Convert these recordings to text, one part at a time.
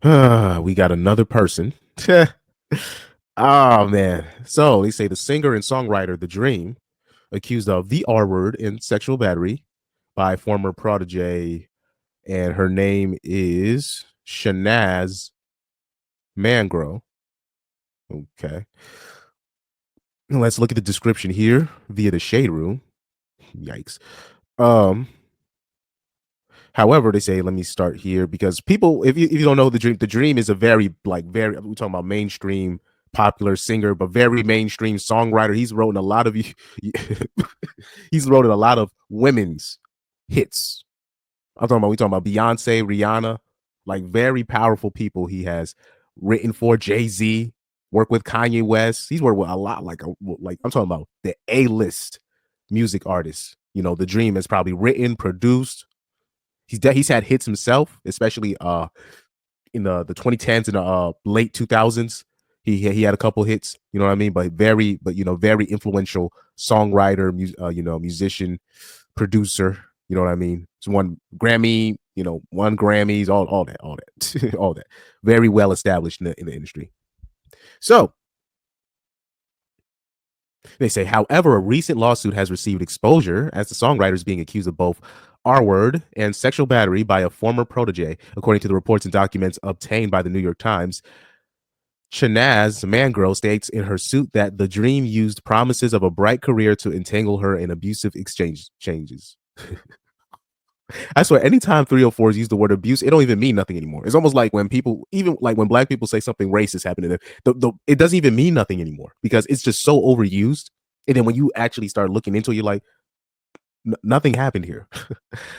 We got another person. Oh man. So they say the singer and songwriter The Dream accused of the R word in sexual battery by former protege, and her name is Shanaz Mangro. Okay. Let's look at the description here via the shade room. Yikes. Um, However, they say, let me start here because people, if you don't know the dream is a very very we're talking about mainstream popular singer, but very mainstream songwriter. He's written a lot of he's written a lot of women's hits. We talking about Beyonce, Rihanna, like very powerful people. He has written for Jay-Z, worked with Kanye West. He's worked with a lot, like I'm talking about the A-list music artists. You know, the Dream has probably written, produced, he's had hits himself, especially in the 2010s and the late 2000s. He had a couple hits, you know what I mean, but very influential songwriter, musician, producer, you know what I mean. It's won Grammy, won Grammys, all that, all that. Very well established in the industry. So they say, however, a recent lawsuit has received exposure as the songwriter is being accused of both R word and sexual battery by a former protege, according to the reports and documents obtained by the New York Times. Shanaz Mangro states in her suit that the Dream used promises of a bright career to entangle her in abusive changes. I swear, anytime 304s use the word abuse, it don't even mean nothing anymore. It's almost like when people, even like when black people say something racist happened to them, it doesn't even mean nothing anymore because it's just so overused. And then when you actually start looking into it, you're like, nothing happened here.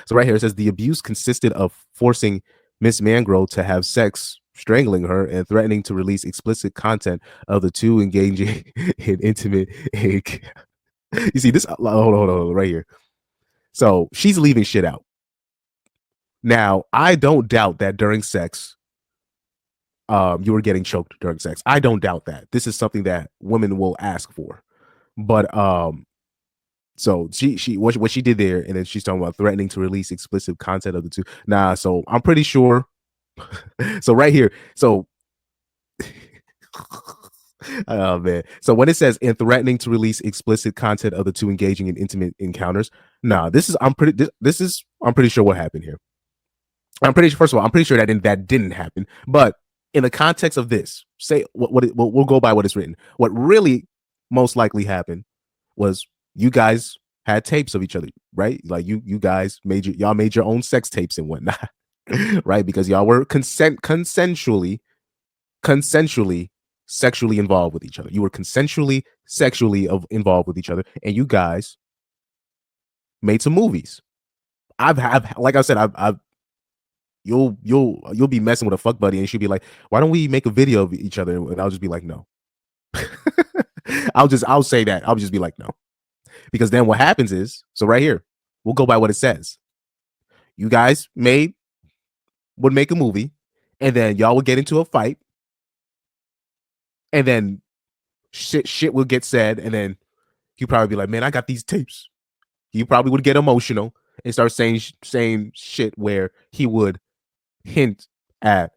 So right here it says the abuse consisted of forcing Miss Mangro to have sex, strangling her, and threatening to release explicit content of the two engaging in intimate. You see this? Hold on, right here. So she's leaving shit out. Now, I don't doubt that during sex, you were getting choked during sex. I don't doubt that. This is something that women will ask for. But so she what she did there, and then she's talking about threatening to release explicit content of the two. Nah, so I'm pretty sure. So right here, so oh man. So when it says in threatening to release explicit content of the two engaging in intimate encounters, nah, this is I'm pretty sure what happened here. First of all, I'm pretty sure that didn't happen. But in the context of this, say we'll go by what is written. What really most likely happened was you guys had tapes of each other, right? Like you guys y'all made your own sex tapes and whatnot, right? Because y'all were consensually sexually involved with each other. You were consensually sexually involved with each other, and you guys made some movies. Like I said, I've you'll be messing with a fuck buddy and she'll be like, why don't we make a video of each other? And I'll just be like, no. I'll say that. I'll just be like, no. Because then what happens is, so right here, we'll go by what it says. You guys would make a movie, and then y'all would get into a fight, and then shit will get said, and then you probably be like, man, I got these tapes. You probably would get emotional and start saying shit where he would hint at,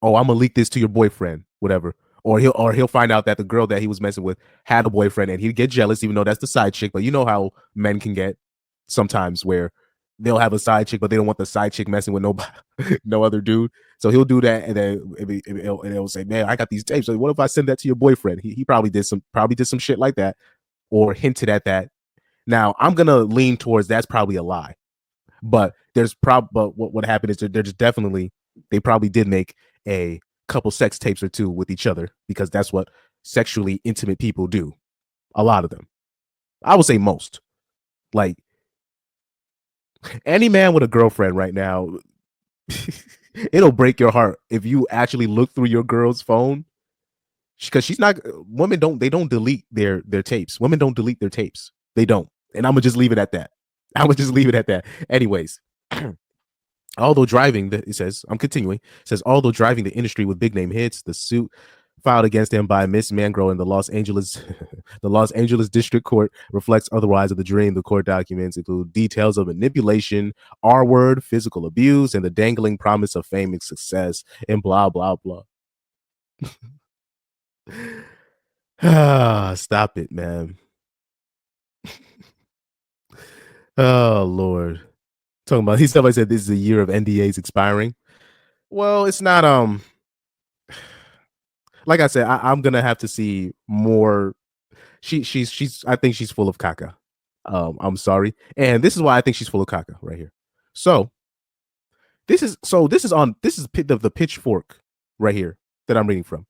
oh, I'm gonna leak this to your boyfriend, whatever. Or he'll find out that the girl that he was messing with had a boyfriend, and he'd get jealous, even though that's the side chick. But you know how men can get sometimes, where they'll have a side chick, but they don't want the side chick messing with nobody, no other dude. So he'll do that, and then it'll say, "Man, I got these tapes. So what if I send that to your boyfriend? He probably did some shit like that, or hinted at that." Now I'm gonna lean towards that's probably a lie, but but what happened is there's definitely, they probably did make a couple sex tapes or two with each other, because that's what sexually intimate people do. A lot of them, I would say most. Like any man with a girlfriend right now, it'll break your heart if you actually look through your girl's phone, because she's not, women don't delete their tapes. Women don't delete their tapes. They don't. And I'm gonna just leave it at that. I would just leave it at that. Anyways, although driving, it says, I'm continuing, it says, although driving the industry with big name hits, the suit filed against him by Miss Mangro in the Los Angeles the Los Angeles District Court reflects otherwise of the dream. The court documents include details of manipulation, R word, physical abuse, and the dangling promise of fame and success, and blah blah blah. Stop it, man. Oh Lord. Somebody said this is a year of NDAs expiring. Well, it's not like I said, I'm gonna have to see more. She's I think she's full of caca. I'm sorry. And this is why I think she's full of caca right here. So this is the pitchfork right here that I'm reading from.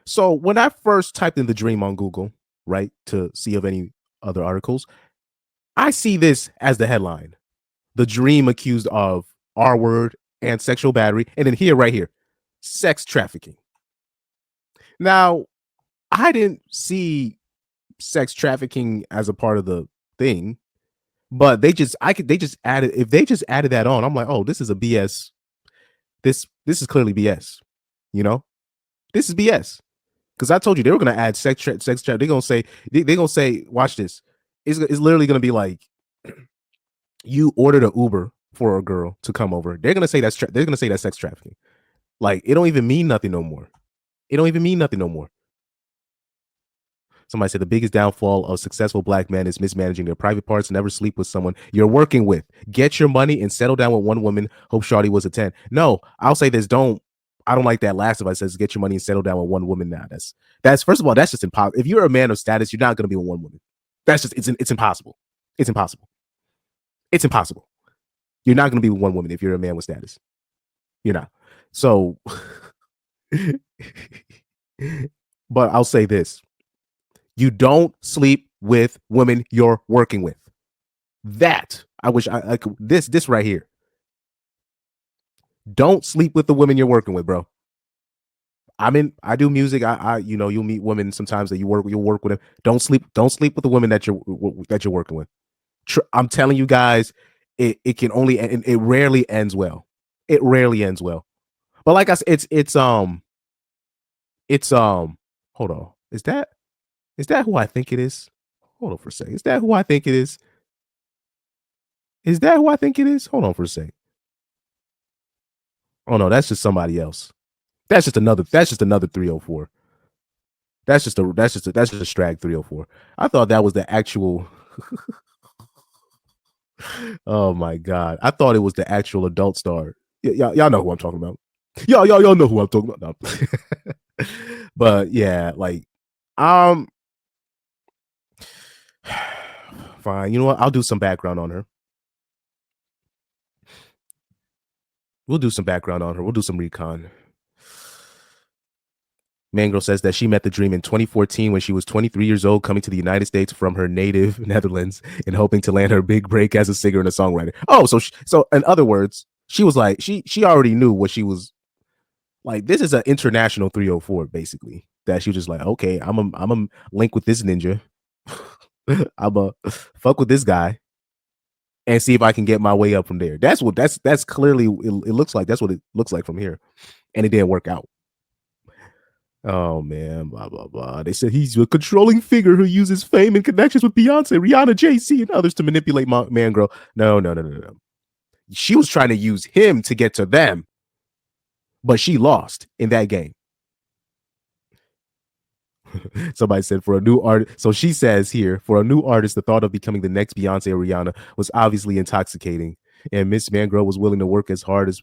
So when I first typed in the dream on Google, right, to see of any other articles, I see this as the headline. The dream accused of R word and sexual battery. And then here, right here, sex trafficking. Now, I didn't see sex trafficking as a part of the thing, but they just added, if they just added that on, I'm like, oh, this is a BS. This is clearly BS. You know, this is BS. Because I told you they were gonna add sex trap. They're gonna say watch this. It's literally gonna be like you ordered an Uber for a girl to come over. They're gonna say that's sex trafficking. Like it don't even mean nothing no more. It don't even mean nothing no more. Somebody said the biggest downfall of successful black men is mismanaging their private parts. Never sleep with someone you're working with. Get your money and settle down with one woman. Hope Shawty was a 10. No, I'll say this. I don't like that last if I says get your money and settle down with one woman now. That's first of all, that's just impossible. If you're a man of status, you're not gonna be with one woman. That's just it's impossible. It's impossible. It's impossible. You're not gonna be with one woman if you're a man with status. You're not. So but I'll say this. You don't sleep with women you're working with. That I wish I could. This right here. Don't sleep with the women you're working with, bro. I do music. You'll meet women sometimes that you'll work with them. Don't sleep with the women that you're working with. I'm telling you guys, it can only, and it rarely ends well. It rarely ends well. But like I said, it's hold on. Is that who I think it is? Hold on for a second. Is that who I think it is? Is that who I think it is? Hold on for a second. Oh no, that's just somebody else. That's just another 304. That's just a Strag 304. I thought that was the actual Oh my god. I thought it was the actual adult star. Y'all know who I'm talking about. Y'all know who I'm talking about. No. But yeah, like fine. You know what? I'll do some background on her. We'll do some background on her. We'll do some recon. Mangro says that she met the dream in 2014 when she was 23 years old, coming to the United States from her native Netherlands and hoping to land her big break as a singer and a songwriter. Oh, so in other words, she was like, she already knew what she was like. This is an international 304, basically. That she was just like, okay, I'm a link with this ninja. I'm a fuck with this guy and see if I can get my way up from there. That's clearly it looks like. That's what it looks like from here. And it didn't work out. Oh man, blah blah blah. They said he's a controlling figure who uses fame and connections with Beyonce, Rihanna, Jay-Z, and others to manipulate Mangro. No. She was trying to use him to get to them, but she lost in that game. Somebody said for a new artist. So she says here, for a new artist, the thought of becoming the next Beyonce or Rihanna was obviously intoxicating, and Miss Mangro was willing to work as hard as.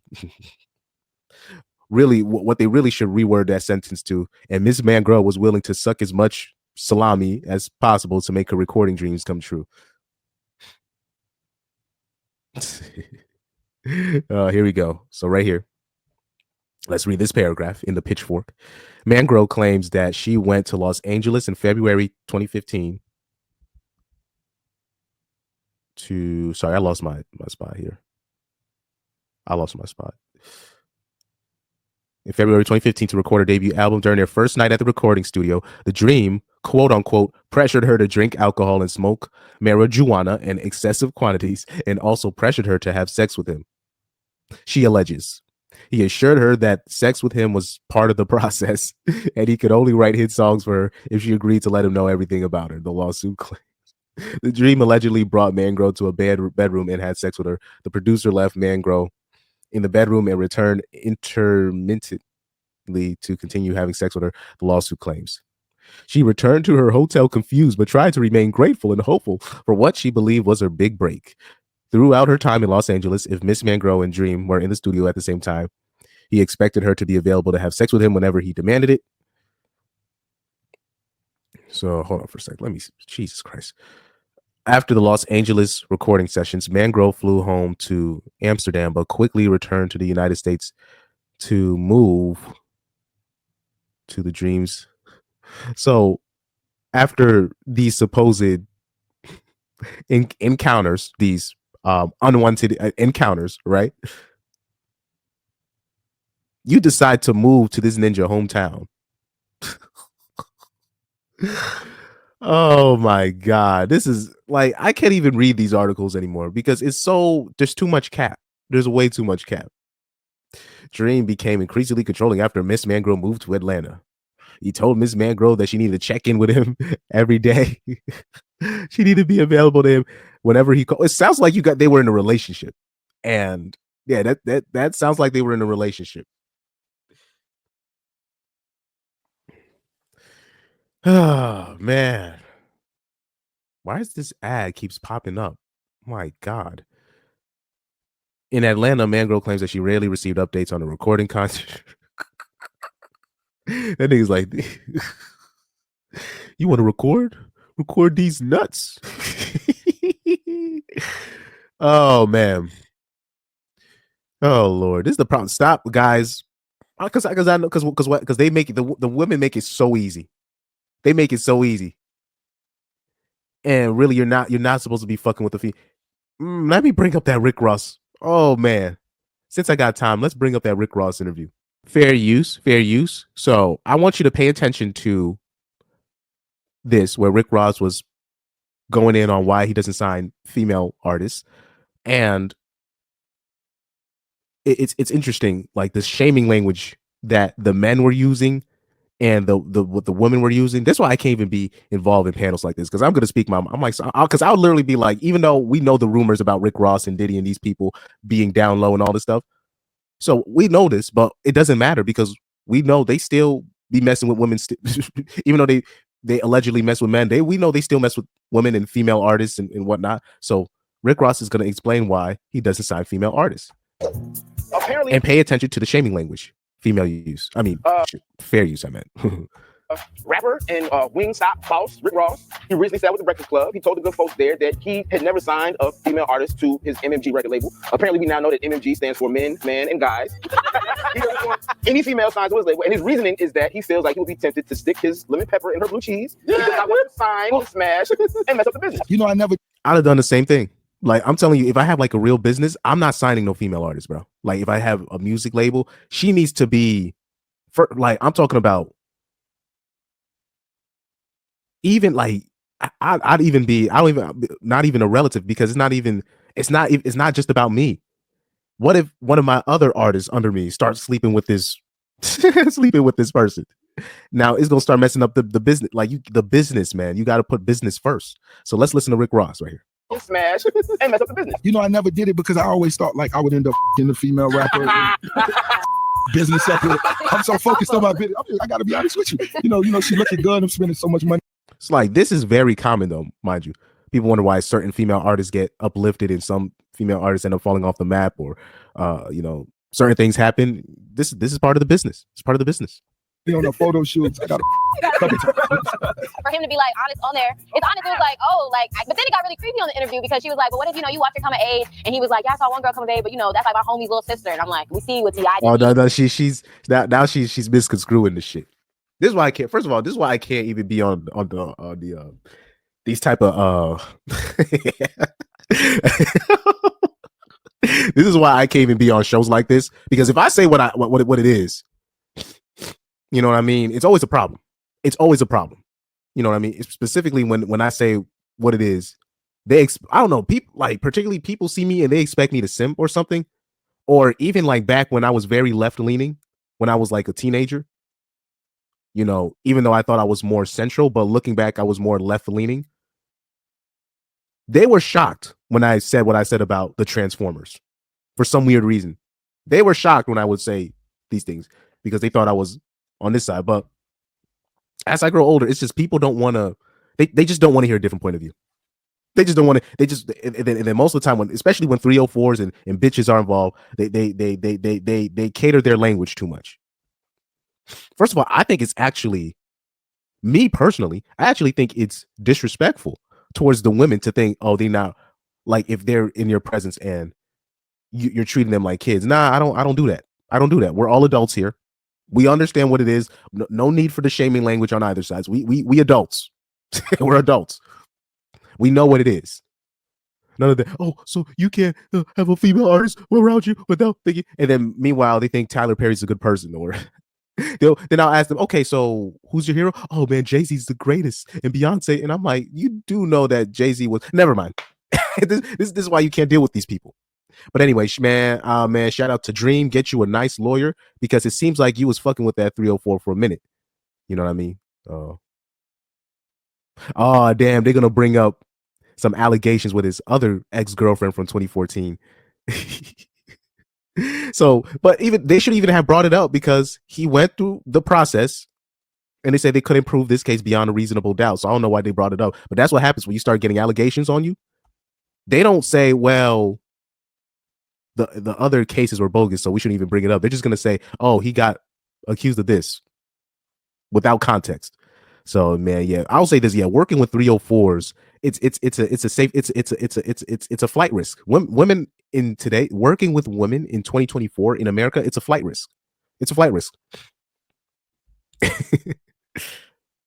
Really, what they really should reword that sentence to, and Miss Mangro was willing to suck as much salami as possible to make her recording dreams come true. Here we go. So right here, let's read this paragraph in the Pitchfork. Mangro claims that she went to Los Angeles in February 2015 to, sorry, I lost my spot here. I lost my spot. In February 2015 to record her debut album. During their first night at the recording studio, The Dream, quote unquote, pressured her to drink alcohol and smoke marijuana in excessive quantities and also pressured her to have sex with him. She alleges. He assured her that sex with him was part of the process, and he could only write hit songs for her if she agreed to let him know everything about her. The lawsuit claims. The Dream allegedly brought Mangro to a bedroom and had sex with her. The producer left Mangro in the bedroom and returned intermittently to continue having sex with her, the lawsuit claims. She returned to her hotel confused, but tried to remain grateful and hopeful for what she believed was her big break. Throughout her time in Los Angeles, if Miss Mangro and Dream were in the studio at the same time, he expected her to be available to have sex with him whenever he demanded it. So hold on for a second. Let me see. Jesus Christ. After the Los Angeles recording sessions, Mangro flew home to Amsterdam, but quickly returned to the United States to move to the Dreams. So after these supposed encounters, these unwanted encounters, right? You decide to move to this ninja hometown. Oh my God. This is like, I can't even read these articles anymore because there's too much cap. There's way too much cap. Dream became increasingly controlling after Miss Mangro moved to Atlanta. He told Miss Mangro that she needed to check in with him every day. She needed to be available to him whenever he called. It sounds like they were in a relationship. And yeah, that sounds like they were in a relationship. Oh man. Why is this ad keeps popping up? My God. In Atlanta, Mangro claims that she rarely received updates on the recording content. That nigga's like, you want to record? Record these nuts. Oh man. Oh Lord. This is the problem. Stop, guys. Because I know because they make it the women make it so easy. They make it so easy. And really, you're not supposed to be fucking with the feet. Let me bring up that Rick Ross. Oh man. Since I got time, let's bring up that Rick Ross interview. Fair use. So I want you to pay attention to this, where Rick Ross was going in on why he doesn't sign female artists. And it's interesting, like the shaming language that the men were using and what the women were using. That's why I can't even be involved in panels like this, because I'm going to speak I'm like, because I'll literally be like, even though we know the rumors about Rick Ross and Diddy and these people being down low and all this stuff, so we know this, but it doesn't matter because we know they still be messing with women, even though they allegedly mess with men. We know they still mess with women and female artists and whatnot. So Rick Ross is going to explain why he doesn't sign female artists. Apparently, and pay attention to the shaming language. Female use. I mean, fair use, I meant. Rapper and Wingstop boss Rick Ross, he recently sat with the Breakfast Club. He told the good folks there that he had never signed a female artist to his MMG record label. Apparently, we now know that MMG stands for men, man, and guys. He doesn't want any female signed to his label, and his reasoning is that he feels like he would be tempted to stick his lemon pepper in her blue cheese. He does not want to sign, smash, and mess up the business. I'd have done the same thing. Like, I'm telling you, if I have like a real business, I'm not signing no female artist, bro. Like, if I have a music label, she needs to be, like, I'm talking about, even like, I'd even be, not even a relative, because it's not just about me. What if one of my other artists under me starts sleeping with this person? Now it's gonna start messing up the business, like the business, man. You got to put business first. So let's listen to Rick Ross right here. Smash and mess up the business. I never did it because I always thought like I would end up in the female rapper business up with it. I'm so focused on my business. I gotta be honest with you. She looking good. I'm spending so much money. It's like, this is very common though, mind you. People wonder why certain female artists get uplifted and some female artists end up falling off the map, or certain things happen. This is part of the business. It's part of the business. On the photo shoots, I got for him to be like honest on there. It's honest. It was like, but then it got really creepy on the interview because she was like, but what if you watch her come of age? And he was like, yeah, I saw one girl come of age, but that's like my homie's little sister. And I'm like, we see what the idea. Oh no, she's misconstruing the shit. This is why I can't. First of all, this is why I can't even be on the these type of This is why I can't even be on shows like this, because if I say what it is, you know what I mean? It's always a problem. It's always a problem. You know what I mean? It's specifically when I say what it is, I don't know, people, like, particularly people see me and they expect me to simp or something. or even like back when I was very left leaning, when I was like a teenager, you know, even though I thought I was more central, but looking back, I was more left leaning. They were shocked when I said what I said about the Transformers for some weird reason. They were shocked when I would say these things because they thought I was on this side. But as I grow older, it's just people don't want to, they just don't want to hear a different point of view. They just don't want to, and then most of the time, when, especially when 304s and bitches are involved, they cater their language too much. First of all, I think it's actually, me personally, I actually think it's disrespectful towards the women to think, oh, they not, like, if they're in your presence and you're treating them like kids. Nah, I don't do that. I don't do that. We're all adults here. We understand what it is. No need for the shaming language on either sides. We adults. We're adults. We know what it is. None of that. Oh, so you can't have a female artist around you without thinking. And then meanwhile, they think Tyler Perry's a good person, or then I'll ask them, okay, so who's your hero? Oh man, Jay-Z's the greatest, and Beyonce. And I'm like, you do know that Jay-Z was. Never mind. This is why you can't deal with these people. But anyway, man, shout out to Dream. Get you a nice lawyer, because it seems like you was fucking with that 304 for a minute. You know what I mean? Oh, damn, they're gonna bring up some allegations with his other ex-girlfriend from 2014. So, but even they should even have brought it up, because he went through the process and they said they couldn't prove this case beyond a reasonable doubt. So I don't know why they brought it up, but that's what happens when you start getting allegations on you. They don't say, well, the other cases were bogus, so we shouldn't even bring it up. They're just going to say, oh, he got accused of this without context. So, man, yeah, I'll say this. Yeah, working with 304s, it's a flight risk. Women in today, working with women in 2024 in America, it's a flight risk. It's a flight risk.